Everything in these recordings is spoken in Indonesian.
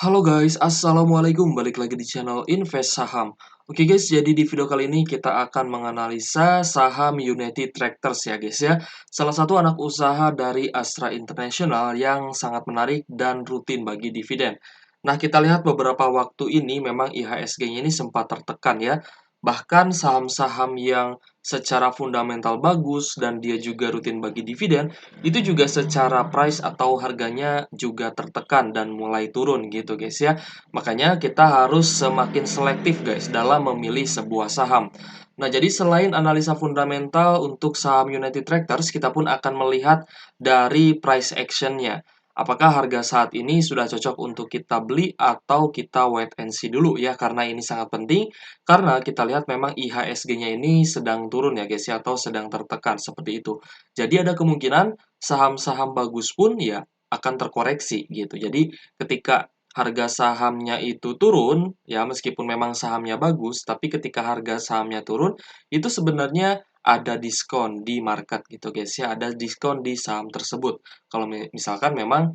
Halo guys, assalamualaikum. Balik lagi di channel Invest Saham. Oke guys, jadi di video kali ini kita akan menganalisa saham United Tractors ya guys ya. Salah satu anak usaha dari Astra International yang sangat menarik dan rutin bagi dividen. Nah, kita lihat beberapa waktu ini memang IHSG-nya ini sempat tertekan ya. Bahkan saham-saham yang secara fundamental bagus dan dia juga rutin bagi dividen, itu juga secara price atau harganya juga tertekan dan mulai turun gitu guys ya. Makanya kita harus semakin selektif guys dalam memilih sebuah saham. Nah, jadi selain analisa fundamental untuk saham United Tractors, kita pun akan melihat dari price action-nya. Apakah harga saat ini sudah cocok untuk kita beli atau kita wait and see dulu ya, karena ini sangat penting. Karena kita lihat memang IHSG-nya ini sedang turun ya guys ya, atau sedang tertekan seperti itu. Jadi ada kemungkinan saham-saham bagus pun ya akan terkoreksi gitu. Jadi ketika harga sahamnya itu turun, ya meskipun memang sahamnya bagus, tapi ketika harga sahamnya turun, itu sebenarnya ada diskon di market gitu guys ya, ada diskon di saham tersebut. Kalau misalkan memang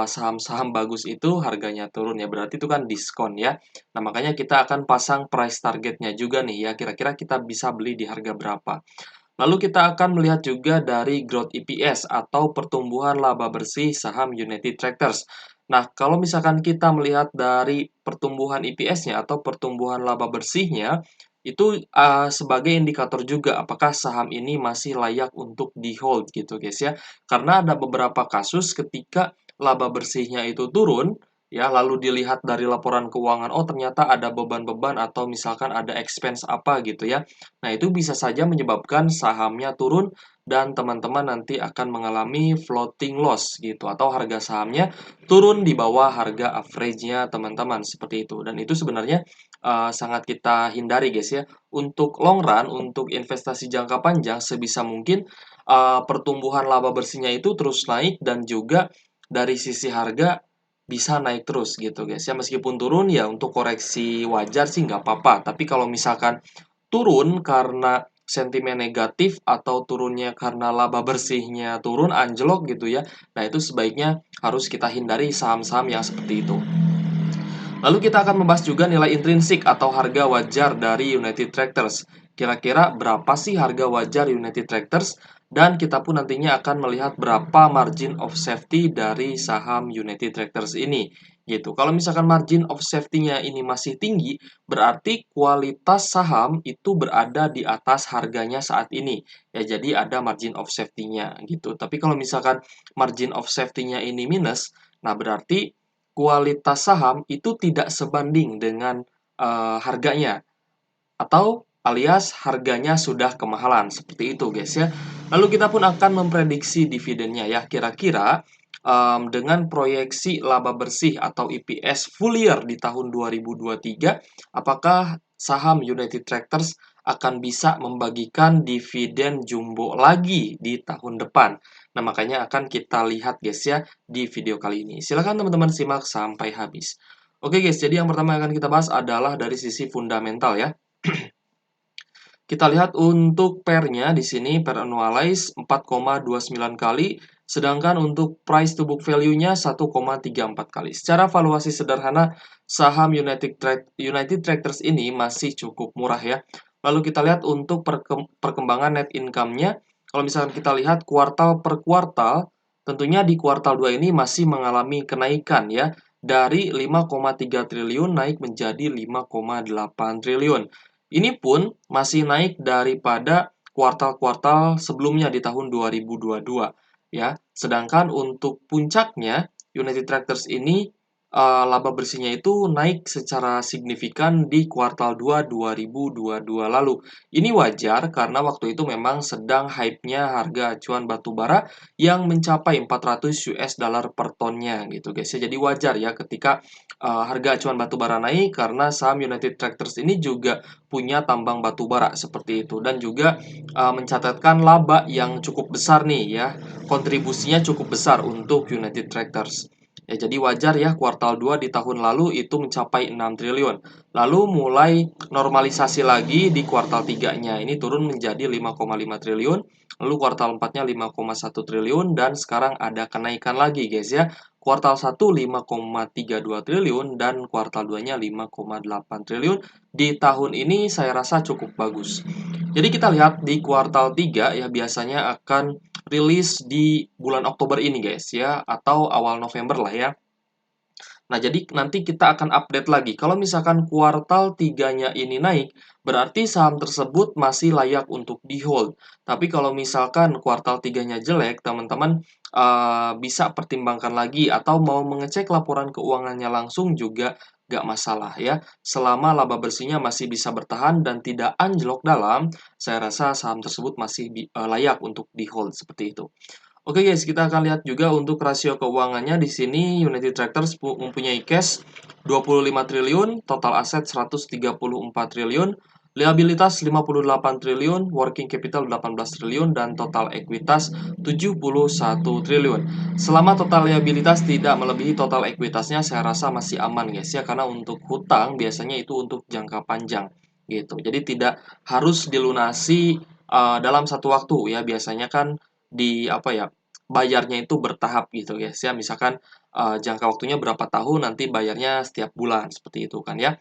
saham-saham bagus itu harganya turun ya, berarti itu kan diskon ya. Nah, makanya kita akan pasang price targetnya juga nih ya, kira-kira kita bisa beli di harga berapa. Lalu kita akan melihat juga dari growth EPS atau pertumbuhan laba bersih saham United Tractors. Nah, kalau misalkan kita melihat dari pertumbuhan EPS-nya atau pertumbuhan laba bersihnya, itu sebagai indikator juga apakah saham ini masih layak untuk di-hold gitu guys ya. Karena ada beberapa kasus ketika laba bersihnya itu turun, ya lalu dilihat dari laporan keuangan, oh ternyata ada beban-beban atau misalkan ada expense apa gitu ya. Nah, itu bisa saja menyebabkan sahamnya turun dan teman-teman nanti akan mengalami floating loss gitu atau harga sahamnya turun di bawah harga average-nya teman-teman seperti itu. Dan itu sebenarnya sangat kita hindari guys ya. Untuk long run, untuk investasi jangka panjang sebisa mungkin pertumbuhan laba bersihnya itu terus naik dan juga dari sisi harga bisa naik terus gitu guys ya. Meskipun turun ya untuk koreksi wajar sih nggak apa-apa. Tapi kalau misalkan turun karena sentimen negatif atau turunnya karena laba bersihnya turun, anjlok gitu ya. Nah, itu sebaiknya harus kita hindari saham-saham yang seperti itu. Lalu kita akan membahas juga nilai intrinsik atau harga wajar dari United Tractors. Kira-kira berapa sih harga wajar United Tractors? Dan kita pun nantinya akan melihat berapa margin of safety dari saham United Tractors ini. Gitu. Kalau misalkan margin of safety-nya ini masih tinggi, berarti kualitas saham itu berada di atas harganya saat ini. Ya, jadi ada margin of safety-nya gitu. Tapi kalau misalkan margin of safety-nya ini minus, nah berarti kualitas saham itu tidak sebanding dengan harganya atau alias harganya sudah kemahalan seperti itu guys ya. Lalu kita pun akan memprediksi dividennya ya kira-kira dengan proyeksi laba bersih atau EPS full year di tahun 2023, apakah saham United Tractors akan bisa membagikan dividen jumbo lagi di tahun depan. Nah, makanya akan kita lihat guys ya di video kali ini. Silahkan teman-teman simak sampai habis. Oke guys, jadi yang pertama yang akan kita bahas adalah dari sisi fundamental ya. Kita lihat untuk pair-nya di sini pair annualize 4,29 kali, sedangkan untuk price to book value-nya 1,34 kali. Secara valuasi sederhana, saham United Tractors ini masih cukup murah ya. Lalu kita lihat untuk perkembangan net income-nya. Kalau misalkan kita lihat kuartal per kuartal, tentunya di kuartal 2 ini masih mengalami kenaikan ya. Dari 5,3 triliun naik menjadi 5,8 triliun. Ini pun masih naik daripada kuartal-kuartal sebelumnya di tahun 2022 ya. Sedangkan untuk puncaknya United Tractors ini laba bersihnya itu naik secara signifikan di kuartal 2 2022 lalu. Ini wajar karena waktu itu memang sedang hype-nya harga acuan batu bara yang mencapai 400 US dollar per tonnya gitu guys ya. Jadi wajar ya ketika harga acuan batu bara naik karena saham United Tractors ini juga punya tambang batu bara seperti itu dan juga mencatatkan laba yang cukup besar nih ya. Kontribusinya cukup besar untuk United Tractors. Ya, jadi wajar ya kuartal 2 di tahun lalu itu mencapai 6 triliun. Lalu mulai normalisasi lagi di kuartal 3-nya. Ini turun menjadi 5,5 triliun. Lalu kuartal 4-nya 5,1 triliun dan sekarang ada kenaikan lagi guys ya. kuartal 1 5,32 triliun dan kuartal 2-nya 5,8 triliun. Di tahun ini saya rasa cukup bagus. Jadi kita lihat di kuartal 3 ya biasanya akan rilis di bulan Oktober ini guys ya, atau awal November lah ya. Nah, jadi nanti kita akan update lagi. Kalau misalkan kuartal 3-nya ini naik, berarti saham tersebut masih layak untuk di-hold. Tapi kalau misalkan kuartal 3-nya jelek, teman-teman bisa pertimbangkan lagi atau mau mengecek laporan keuangannya langsung juga nggak masalah ya. Selama laba bersihnya masih bisa bertahan dan tidak anjlok dalam, saya rasa saham tersebut masih layak untuk di-hold seperti itu. Oke guys, kita akan lihat juga untuk rasio keuangannya di sini United Tractors mempunyai cash 25 triliun, total aset 134 triliun, liabilitas 58 triliun, working capital 18 triliun dan total ekuitas 71 triliun. Selama total liabilitas tidak melebihi total ekuitasnya, saya rasa masih aman guys ya, karena untuk hutang biasanya itu untuk jangka panjang gitu. Jadi tidak harus dilunasi dalam satu waktu ya, biasanya kan di apa ya, bayarnya itu bertahap gitu guys ya. Misalkan jangka waktunya berapa tahun, nanti bayarnya setiap bulan seperti itu kan ya.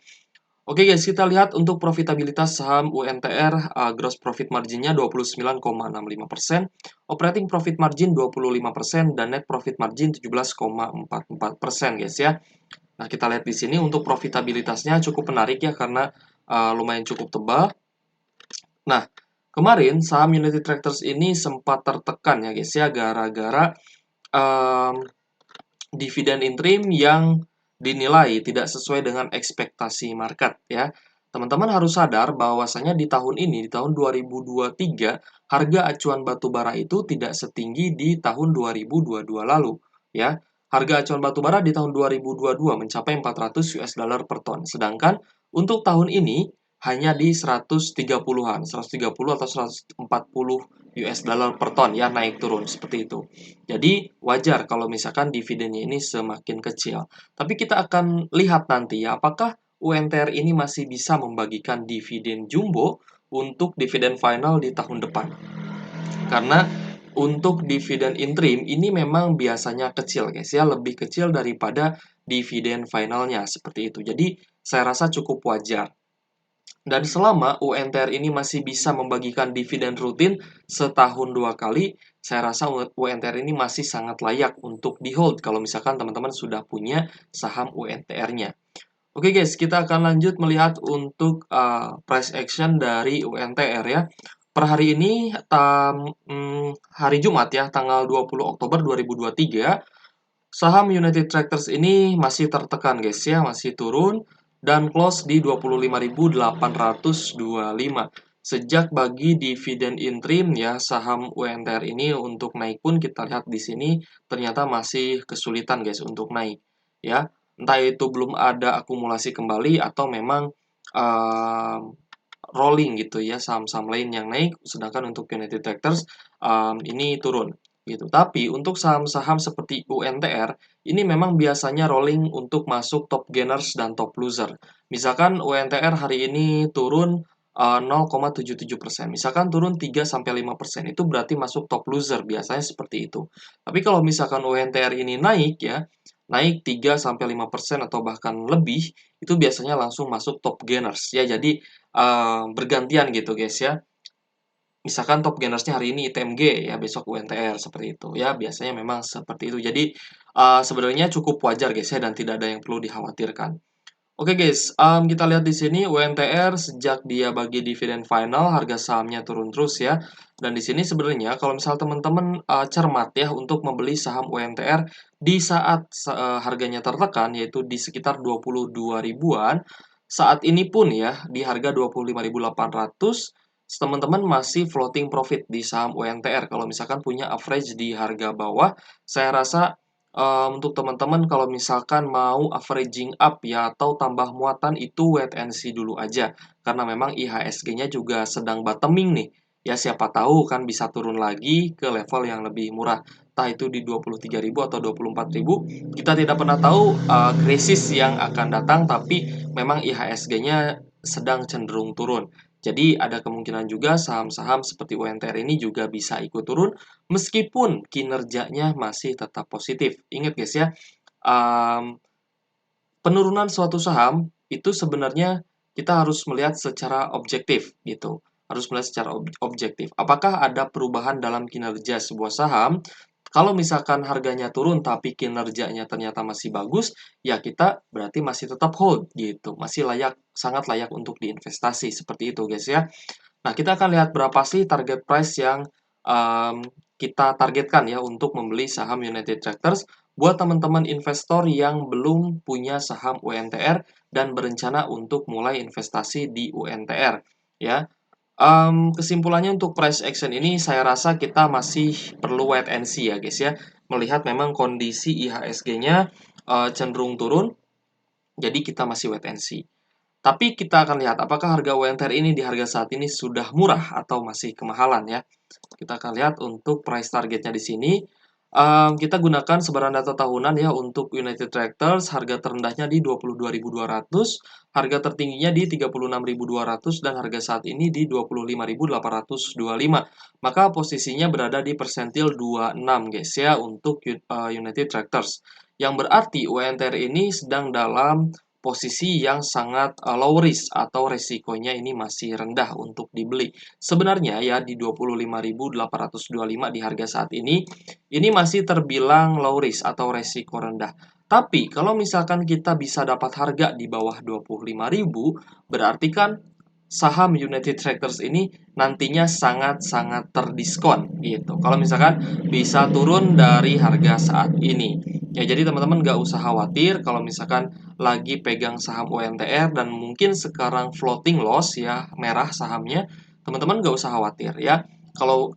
Oke guys, kita lihat untuk profitabilitas saham UNTR, gross profit marginnya 29,65%, operating profit margin 25%, dan net profit margin 17,44% guys ya. Nah, kita lihat di sini untuk profitabilitasnya cukup menarik ya, karena lumayan cukup tebal. Nah, kemarin saham United Tractors ini sempat tertekan ya guys ya, gara-gara dividen interim yang dinilai tidak sesuai dengan ekspektasi market ya. Teman-teman harus sadar bahwasanya di tahun ini, di tahun 2023, harga acuan batu bara itu tidak setinggi di tahun 2022 lalu ya. Harga acuan batu bara di tahun 2022 mencapai 400 US dollar per ton. Sedangkan untuk tahun ini hanya di 130-an, 130 atau 140 US dollar per ton ya, naik turun seperti itu. Jadi wajar kalau misalkan dividennya ini semakin kecil. Tapi kita akan lihat nanti ya, apakah UNTR ini masih bisa membagikan dividen jumbo untuk dividen final di tahun depan. Karena untuk dividen interim ini memang biasanya kecil guys ya, lebih kecil daripada dividen finalnya seperti itu. Jadi saya rasa cukup wajar. Dan selama UNTR ini masih bisa membagikan dividen rutin setahun 2 kali, saya rasa UNTR ini masih sangat layak untuk di-hold kalau misalkan teman-teman sudah punya saham UNTR-nya. Oke guys, kita akan lanjut melihat untuk price action dari UNTR ya. Per hari ini, hari Jumat ya, tanggal 20 Oktober 2023, saham United Tractors ini masih tertekan guys ya, masih turun dan close di 25.825. Sejak bagi dividen interim ya, saham UNTR ini untuk naik pun kita lihat di sini ternyata masih kesulitan guys untuk naik ya. Entah itu belum ada akumulasi kembali atau memang rolling gitu ya, saham-saham lain yang naik sedangkan untuk United Tractors ini turun gitu. Tapi untuk saham-saham seperti UNTR, ini memang biasanya rolling untuk masuk top gainers dan top loser. Misalkan UNTR hari ini turun 0,77%. Misalkan turun 3-5%, itu berarti masuk top loser, biasanya seperti itu. Tapi kalau misalkan UNTR ini naik ya, naik 3-5% atau bahkan lebih, itu biasanya langsung masuk top gainers ya. Jadi bergantian gitu guys ya. Misalkan top gainersnya hari ini ITMG ya, besok UNTR seperti itu ya, biasanya memang seperti itu. Jadi sebenarnya cukup wajar guys ya, dan tidak ada yang perlu dikhawatirkan. Oke guys, kita lihat di sini UNTR sejak dia bagi dividen final, harga sahamnya turun terus ya. Dan di sini sebenarnya kalau misal teman-teman cermat ya untuk membeli saham UNTR di saat harganya tertekan, yaitu di sekitar 22 ribuan, saat ini pun ya di harga 25.800, teman-teman masih floating profit di saham UNTR. Kalau misalkan punya average di harga bawah, saya rasa untuk teman-teman kalau misalkan mau averaging up ya atau tambah muatan, itu wait and see dulu aja. Karena memang IHSG-nya juga sedang bottoming nih. Ya siapa tahu kan bisa turun lagi ke level yang lebih murah. Entah itu di 23.000 atau 24.000. Kita tidak pernah tahu krisis yang akan datang, tapi memang IHSG-nya sedang cenderung turun. Jadi ada kemungkinan juga saham-saham seperti UNTR ini juga bisa ikut turun meskipun kinerjanya masih tetap positif. Ingat guys ya, penurunan suatu saham itu sebenarnya kita harus melihat secara objektif gitu. Harus melihat secara objektif. Apakah ada perubahan dalam kinerja sebuah saham? Kalau misalkan harganya turun tapi kinerjanya ternyata masih bagus, ya kita berarti masih tetap hold gitu. Masih layak, sangat layak untuk diinvestasi seperti itu guys ya. Nah, kita akan lihat berapa sih target price yang kita targetkan ya untuk membeli saham United Tractors buat teman-teman investor yang belum punya saham UNTR dan berencana untuk mulai investasi di UNTR ya. Kesimpulannya untuk price action ini saya rasa kita masih perlu wait and see ya guys ya. Melihat memang kondisi IHSG-nya cenderung turun, jadi kita masih wait and see. Tapi kita akan lihat apakah harga UNTR ini di harga saat ini sudah murah atau masih kemahalan ya. Kita akan lihat untuk price targetnya di sini. Kita gunakan sebaran data tahunan ya untuk United Tractors. Harga terendahnya di 22.200, harga tertingginya di 36.200 dan harga saat ini di 25.825. Maka posisinya berada di persentil 26 guys ya untuk United Tractors. Yang berarti UNTR ini sedang dalam posisi yang sangat low risk atau resikonya ini masih rendah untuk dibeli. Sebenarnya ya di 25.825 di harga saat ini masih terbilang low risk atau resiko rendah. Tapi kalau misalkan kita bisa dapat harga di bawah 25.000, berarti kan saham United Tractors ini nantinya sangat-sangat terdiskon gitu. Kalau misalkan bisa turun dari harga saat ini. Ya, jadi teman-teman nggak usah khawatir kalau misalkan lagi pegang saham UNTR dan mungkin sekarang floating loss ya, merah sahamnya, teman-teman nggak usah khawatir ya. Kalau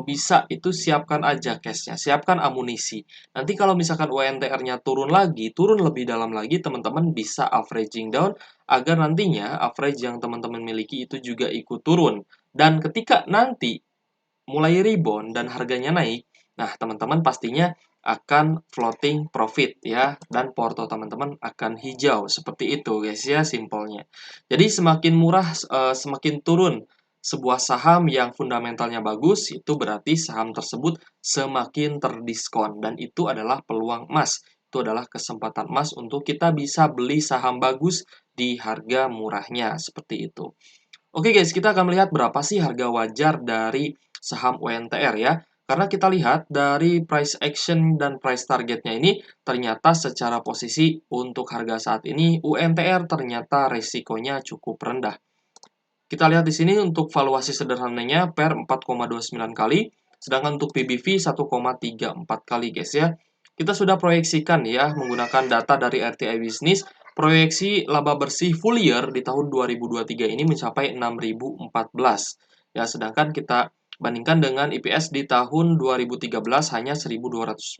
bisa itu siapkan aja cashnya, siapkan amunisi. Nanti kalau misalkan UNTR-nya turun lebih dalam lagi, teman-teman bisa averaging down agar nantinya average yang teman-teman miliki itu juga ikut turun. Dan ketika nanti mulai rebound dan harganya naik, nah teman-teman pastinya akan floating profit ya, dan porto teman-teman akan hijau seperti itu guys ya simpelnya. Jadi semakin murah semakin turun sebuah saham yang fundamentalnya bagus, itu berarti saham tersebut semakin terdiskon dan itu adalah peluang emas. Itu adalah kesempatan emas untuk kita bisa beli saham bagus di harga murahnya seperti itu. Oke guys, kita akan melihat berapa sih harga wajar dari saham UNTR ya. Karena kita lihat dari price action dan price targetnya ini, ternyata secara posisi untuk harga saat ini UNTR ternyata resikonya cukup rendah. Kita lihat di sini untuk valuasi sederhananya per 4,29 kali, sedangkan untuk PBV 1,34 kali guys ya. Kita sudah proyeksikan ya menggunakan data dari RTI Business, proyeksi laba bersih full year di tahun 2023 ini mencapai 6.014. Ya, sedangkan kita bandingkan dengan IPS di tahun 2013 hanya 1.295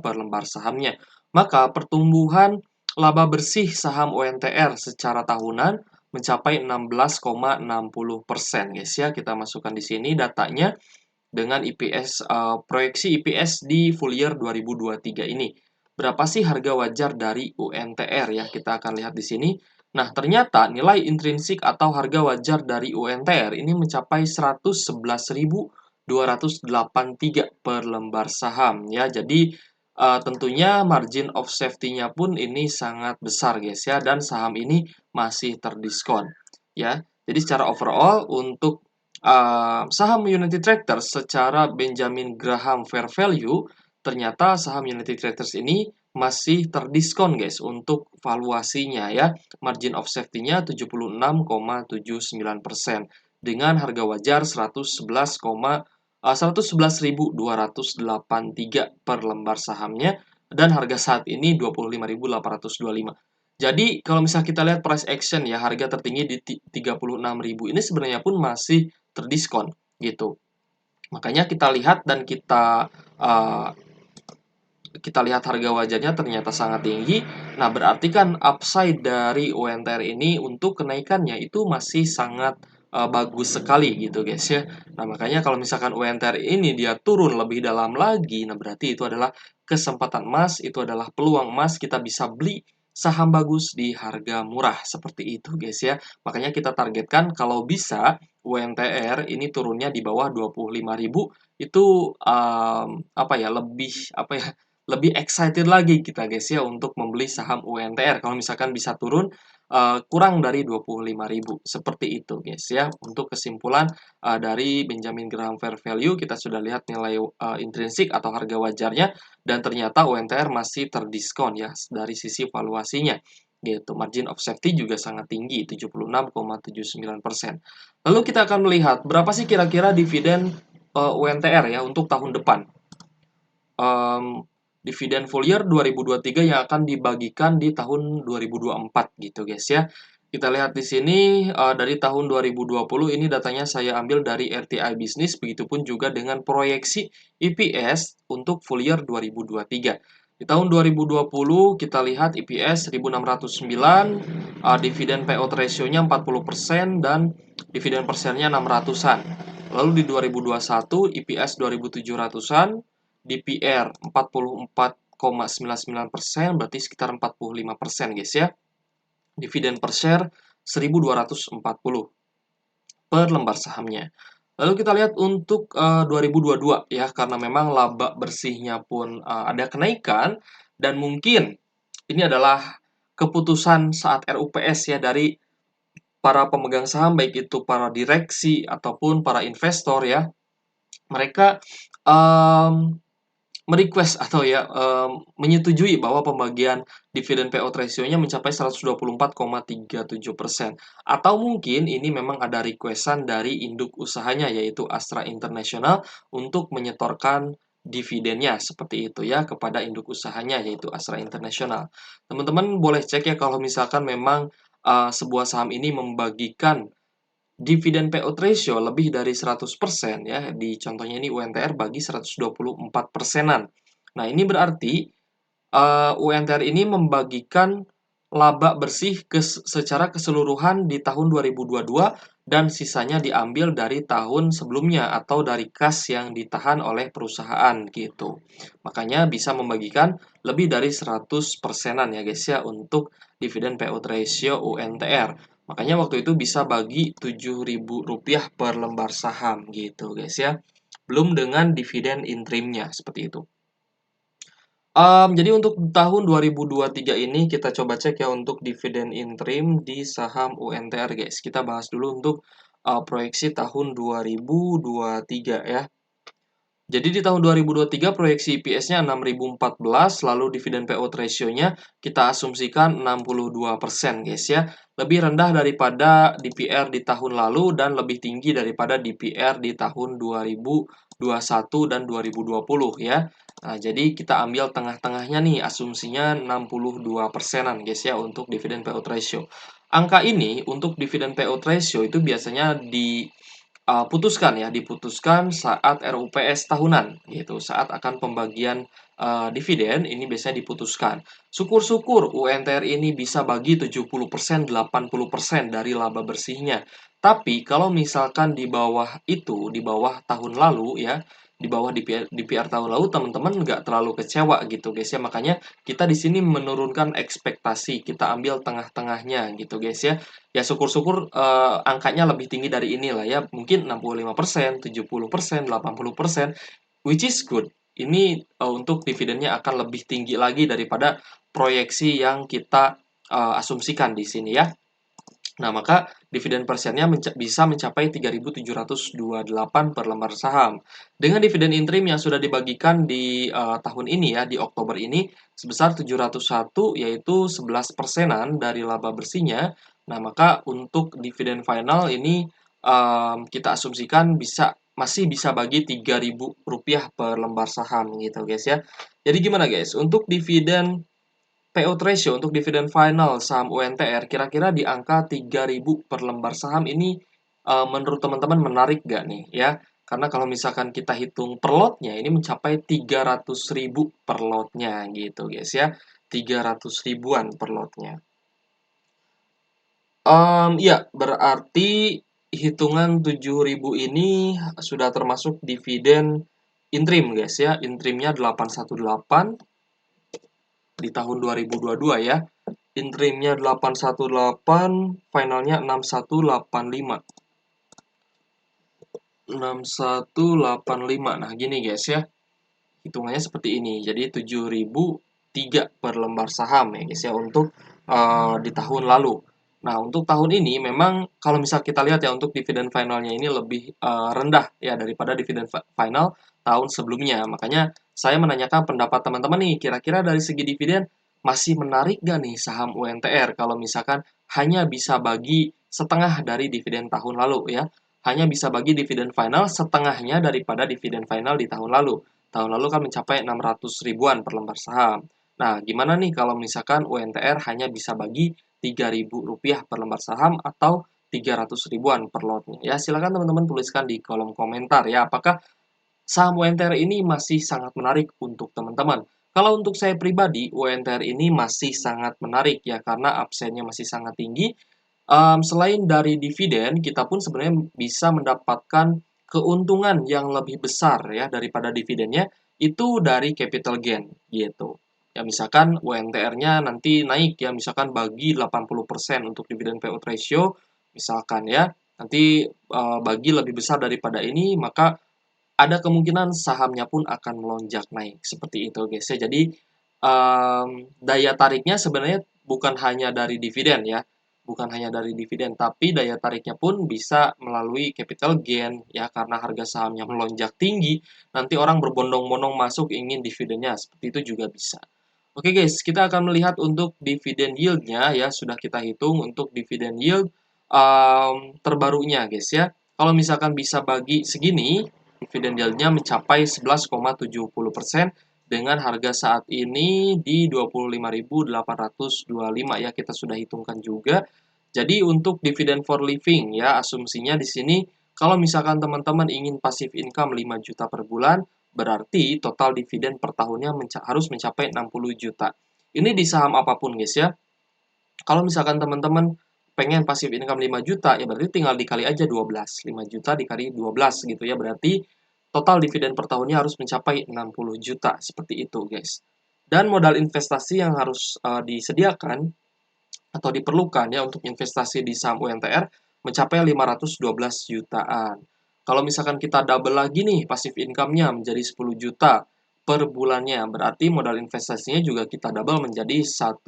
per lembar sahamnya. Maka pertumbuhan laba bersih saham UNTR secara tahunan mencapai 16,60% guys ya. Kita masukkan di sini datanya dengan IPS proyeksi IPS di full year 2023 ini. Berapa sih harga wajar dari UNTR ya? Kita akan lihat di sini. Nah, ternyata nilai intrinsik atau harga wajar dari UNTR ini mencapai 111.283 per lembar saham ya. Jadi tentunya margin of safety-nya pun ini sangat besar guys ya, dan saham ini masih terdiskon ya. Jadi secara overall untuk saham United Tractors secara Benjamin Graham Fair Value, ternyata saham United Tractors ini masih terdiskon guys untuk valuasinya ya. Margin of safety-nya 76,79% dengan harga wajar 111.283 per lembar sahamnya dan harga saat ini 25.825. Jadi kalau misalnya kita lihat price action ya, harga tertinggi di 36.000 ini sebenarnya pun masih terdiskon gitu. Makanya kita lihat dan uh, kita lihat harga wajarnya ternyata sangat tinggi. Nah, berarti kan upside dari UNTR ini untuk kenaikannya itu masih sangat bagus sekali gitu guys ya. Nah, makanya kalau misalkan UNTR ini dia turun lebih dalam lagi, nah berarti itu adalah kesempatan emas, itu adalah peluang emas kita bisa beli saham bagus di harga murah seperti itu guys ya. Makanya kita targetkan kalau bisa UNTR ini turunnya di bawah 25.000 itu apa ya lebih apa ya lebih excited lagi kita guys ya untuk membeli saham UNTR kalau misalkan bisa turun kurang dari 25.000 seperti itu guys ya. Untuk kesimpulan dari Benjamin Graham Fair Value kita sudah lihat nilai intrinsik atau harga wajarnya dan ternyata UNTR masih terdiskon ya dari sisi valuasinya gitu. Margin of safety juga sangat tinggi 76,79%. Lalu kita akan melihat berapa sih kira-kira dividen UNTR ya untuk tahun depan. Dividen full year 2023 yang akan dibagikan di tahun 2024 gitu guys ya. Kita lihat di sini dari tahun 2020 ini datanya saya ambil dari RTI Business, begitupun juga dengan proyeksi EPS untuk full year 2023. Di tahun 2020 kita lihat EPS 1609, dividen payout ratio-nya 40% dan dividen per share-nya 600-an. Lalu di 2021 EPS 2700-an, DPR 44,99%, berarti sekitar 45% guys ya. Dividen per share 1.240 per lembar sahamnya. Lalu kita lihat untuk 2022 ya, karena memang laba bersihnya pun ada kenaikan dan mungkin ini adalah keputusan saat RUPS ya dari para pemegang saham, baik itu para direksi ataupun para investor ya. Mereka merequest atau ya menyetujui bahwa pembagian dividen payout ratio-nya mencapai 124,37%. Atau mungkin ini memang ada requestan dari induk usahanya yaitu Astra International untuk menyetorkan dividennya seperti itu ya kepada induk usahanya yaitu Astra International. Teman-teman boleh cek ya kalau misalkan memang sebuah saham ini membagikan dividen payout ratio lebih dari 100% ya, di contohnya ini UNTR bagi 124%-an. Nah, ini berarti UNTR ini membagikan laba bersih secara keseluruhan di tahun 2022 dan sisanya diambil dari tahun sebelumnya atau dari kas yang ditahan oleh perusahaan gitu. Makanya bisa membagikan lebih dari 100%-an ya guys ya untuk dividen payout ratio UNTR. Makanya waktu itu bisa bagi Rp7.000 per lembar saham gitu guys ya. Belum dengan dividen interimnya seperti itu. Jadi untuk tahun 2023 ini kita coba cek ya untuk dividen interim di saham UNTR guys. Kita bahas dulu untuk proyeksi tahun 2023 ya. Jadi di tahun 2023 proyeksi EPS-nya 6.014, lalu dividen payout ratio-nya kita asumsikan 62% guys ya. Lebih rendah daripada DPR di tahun lalu dan lebih tinggi daripada DPR di tahun 2021 dan 2020 ya. Nah, jadi kita ambil tengah-tengahnya nih, asumsinya 62%-an guys ya untuk dividen payout ratio. Angka ini untuk dividen payout ratio itu biasanya diputuskan saat RUPS tahunan gitu, saat akan pembagian dividen ini biasanya diputuskan. Syukur-syukur UNTR ini bisa bagi 70%, 80% dari laba bersihnya. Tapi kalau misalkan di bawah itu, di bawah tahun lalu ya, di bawah DPR tahun lalu, teman-teman nggak terlalu kecewa gitu guys ya. Makanya kita di sini menurunkan ekspektasi, kita ambil tengah-tengahnya gitu guys ya. Ya syukur-syukur angkanya lebih tinggi dari inilah ya, mungkin 65%, 70%, 80%, which is good. Ini untuk dividennya akan lebih tinggi lagi daripada proyeksi yang kita asumsikan di sini ya. Nah, maka dividen per share-nya bisa mencapai 3.728 per lembar saham. Dengan dividen interim yang sudah dibagikan di tahun ini ya, di Oktober ini, sebesar 701, yaitu 11%-an dari laba bersihnya. Nah, maka untuk dividen final ini kita asumsikan masih bisa bagi Rp3.000 per lembar saham gitu guys ya. Jadi gimana guys? Untuk dividen payout ratio untuk dividen final saham UNTR kira-kira di angka 3.000 per lembar saham ini menurut teman-teman menarik gak nih ya? Karena kalau misalkan kita hitung per lotnya ini mencapai 300.000 per lotnya gitu guys ya. 300 ribuan per lotnya. Ya, berarti hitungan 7.000 ini sudah termasuk dividen interim guys ya. Interimnya 818 di tahun 2022 ya. Interimnya 818, finalnya 6185. 6185. Nah, gini guys ya. hitungannya seperti ini. Jadi 7.003 per lembar saham ya guys ya untuk di tahun lalu. Nah, untuk tahun ini memang kalau misal kita lihat ya untuk dividen finalnya ini lebih rendah ya daripada dividen final tahun sebelumnya. Makanya saya menanyakan pendapat teman-teman nih, kira-kira dari segi dividen masih menarik gak nih saham UNTR kalau misalkan hanya bisa bagi setengah dari dividen tahun lalu ya. Hanya bisa bagi dividen final setengahnya daripada dividen final di tahun lalu. Tahun lalu kan mencapai 600 ribuan per lembar saham. Nah, gimana nih kalau misalkan UNTR hanya bisa bagi Rp3.000 per lembar saham atau 300 ribuan per lotnya? Ya, silakan teman-teman tuliskan di kolom komentar ya, apakah saham UNTR ini masih sangat menarik untuk teman-teman. Kalau untuk saya pribadi, UNTR ini masih sangat menarik ya, karena absennya masih sangat tinggi. Selain dari dividen, kita pun sebenarnya bisa mendapatkan keuntungan yang lebih besar ya daripada dividennya, itu dari capital gain gitu. Ya misalkan UNTR-nya nanti naik ya, misalkan bagi 80% untuk dividen payout ratio, misalkan ya, nanti bagi lebih besar daripada ini, maka ada kemungkinan sahamnya pun akan melonjak naik, seperti itu guys ya. Jadi, daya tariknya sebenarnya bukan hanya dari dividen ya, bukan hanya dari dividen, tapi daya tariknya pun bisa melalui capital gain ya, karena harga sahamnya melonjak tinggi, nanti orang berbondong-bondong masuk ingin dividennya, seperti itu juga bisa. Oke guys, kita akan melihat untuk dividen yield-nya ya, sudah kita hitung untuk dividen yield terbarunya guys ya. Kalau misalkan bisa bagi segini, dividen yield-nya mencapai 11,70% dengan harga saat ini di 25.825 ya, kita sudah hitungkan juga. Jadi untuk dividen for living ya, asumsinya di sini kalau misalkan teman-teman ingin passive income 5 juta per bulan, berarti total dividen per tahunnya harus mencapai 60 juta. Ini di saham apapun guys ya. Kalau misalkan teman-teman pengen passive income 5 juta, ya berarti tinggal dikali aja 12. 5 juta dikali 12 gitu ya. Berarti total dividen per tahunnya harus mencapai 60 juta. Seperti itu guys. Dan modal investasi yang harus disediakan atau diperlukan ya untuk investasi di saham UNTR mencapai 512 jutaan. Kalau misalkan kita double lagi nih passive income-nya menjadi 10 juta per bulannya, berarti modal investasinya juga kita double menjadi 1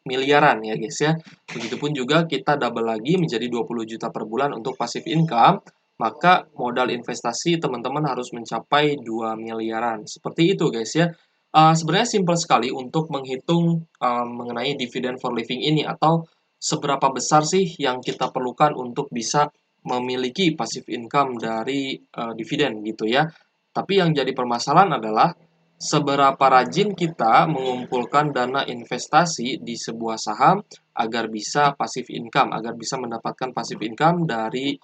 miliaran ya guys ya. Begitupun juga kita double lagi menjadi 20 juta per bulan untuk passive income, maka modal investasi teman-teman harus mencapai 2 miliaran. Seperti itu guys ya. Sebenarnya simpel sekali untuk menghitung mengenai dividen for living ini atau seberapa besar sih yang kita perlukan untuk bisa memiliki passive income dari dividen gitu ya. Tapi yang jadi permasalahan adalah seberapa rajin kita mengumpulkan dana investasi di sebuah saham agar bisa passive income, agar bisa mendapatkan passive income dari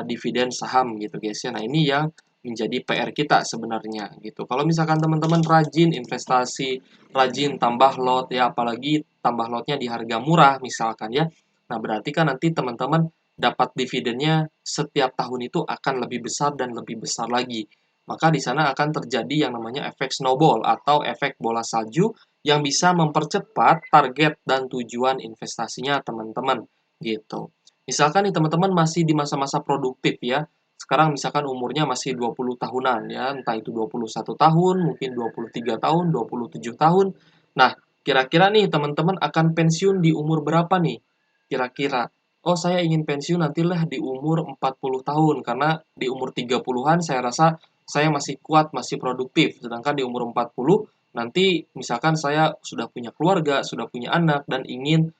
dividen saham gitu guys ya. Nah, ini yang menjadi PR kita sebenarnya gitu. Kalau misalkan teman-teman rajin investasi, rajin tambah lot ya, apalagi tambah lotnya di harga murah misalkan ya. Nah, berarti kan nanti teman-teman dapat dividennya setiap tahun itu akan lebih besar dan lebih besar lagi. Maka di sana akan terjadi yang namanya efek snowball atau efek bola salju yang bisa mempercepat target dan tujuan investasinya teman-teman gitu. Misalkan nih teman-teman masih di masa-masa produktif ya, sekarang misalkan umurnya masih 20 tahunan ya, entah itu 21 tahun, mungkin 23 tahun, 27 tahun. Nah, kira-kira nih teman-teman akan pensiun di umur berapa nih? Kira-kira. Oh, saya ingin pensiun nantilah di umur 40 tahun karena di umur 30-an saya rasa saya masih kuat, masih produktif. Sedangkan di umur 40 nanti misalkan saya sudah punya keluarga, sudah punya anak dan ingin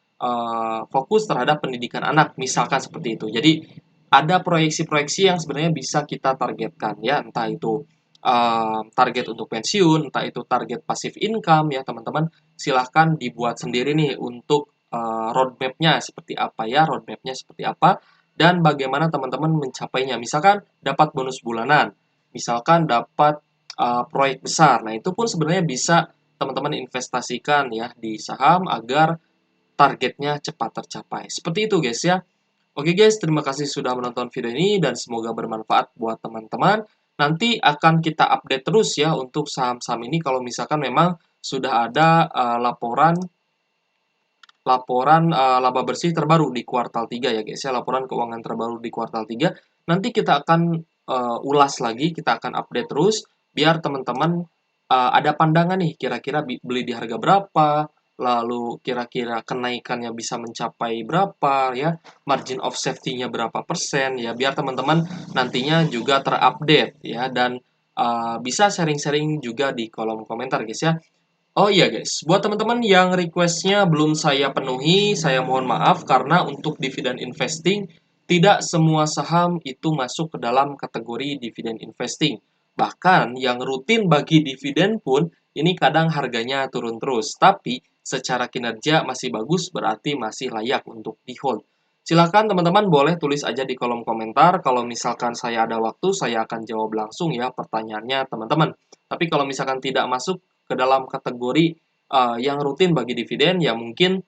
fokus terhadap pendidikan anak, misalkan seperti itu. Jadi ada proyeksi-proyeksi yang sebenarnya bisa kita targetkan ya, entah itu target untuk pensiun, entah itu target passive income ya teman-teman, silahkan dibuat sendiri nih untuk roadmap-nya seperti apa ya, roadmap-nya seperti apa, dan bagaimana teman-teman mencapainya. Misalkan dapat bonus bulanan, misalkan dapat proyek besar, nah itu pun sebenarnya bisa teman-teman investasikan ya di saham agar targetnya cepat tercapai. Seperti itu guys ya. Oke guys, terima kasih sudah menonton video ini dan semoga bermanfaat buat teman-teman. Nanti akan kita update terus ya untuk saham-saham ini kalau misalkan memang sudah ada laporan laporan laba bersih terbaru di kuartal 3 ya guys ya, laporan keuangan terbaru di kuartal 3. Nanti kita akan ulas lagi, kita akan update terus biar teman-teman ada pandangan nih kira-kira beli di harga berapa, lalu kira-kira kenaikannya bisa mencapai berapa ya, margin of safety-nya berapa persen ya, biar teman-teman nantinya juga terupdate ya, dan bisa sharing-sharing juga di kolom komentar guys ya. Oh iya guys, buat teman-teman yang requestnya belum saya penuhi, saya mohon maaf karena untuk dividen investing, tidak semua saham itu masuk ke dalam kategori dividen investing. Bahkan yang rutin bagi dividen pun, ini kadang harganya turun terus. Tapi secara kinerja masih bagus, berarti masih layak untuk di hold. Silakan teman-teman boleh tulis aja di kolom komentar. Kalau misalkan saya ada waktu, saya akan jawab langsung ya pertanyaannya teman-teman. Tapi kalau misalkan tidak masuk ke dalam kategori yang rutin bagi dividen, ya mungkin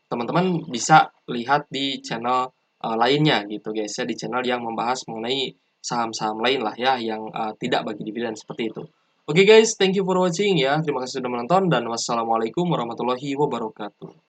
teman-teman bisa lihat di channel lainnya gitu guys ya, di channel yang membahas mengenai saham-saham lain lah ya yang tidak bagi dividen seperti itu. Oke guys, thank you for watching ya. Terima kasih sudah menonton dan wassalamualaikum warahmatullahi wabarakatuh.